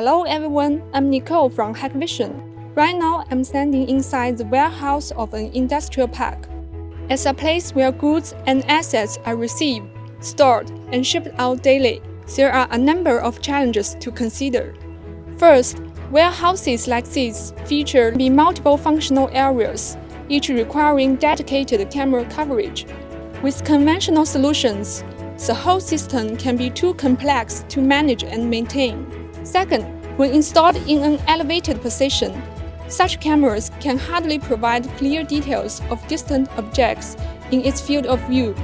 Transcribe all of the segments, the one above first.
Hello everyone, I'm Nicole from Hikvision. Right now, I'm standing inside the warehouse of an industrial park. It's a place where goods and assets are received, stored, and shipped out daily. There are a number of challenges to consider. First, warehouses like these feature multiple functional areas, each requiring dedicated camera coverage. With conventional solutions, the whole system can be too complex to manage and maintain. Second, when installed in an elevated position, such cameras can hardly provide clear details of distant objects in its field of view.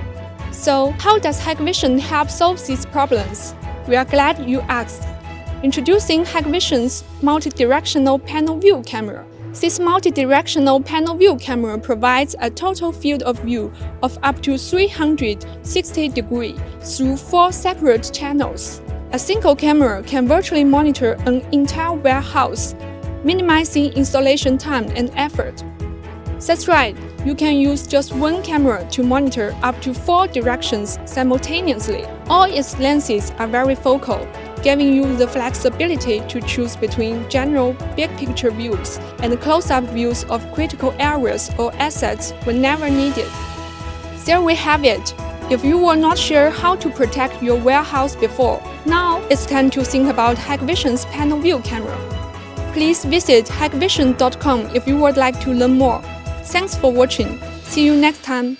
So, how does Hikvision help solve these problems? We are glad you asked. Introducing Hikvision's Multidirectional PanoVu Camera. This Multidirectional PanoVu Camera provides a total field of view of up to 360 degrees through 4 separate channels. A single camera can virtually monitor an entire warehouse, minimizing installation time and effort. That's right, you can use just one camera to monitor up to 4 directions simultaneously. All its lenses are varifocal, giving you the flexibility to choose between general big-picture views and close-up views of critical areas or assets whenever needed. There we have it. If you were not sure how to protect your warehouse before, now it's time to think about Hikvision's PanoVu camera. Please visit hikvision.com if you would like to learn more. Thanks for watching. See you next time.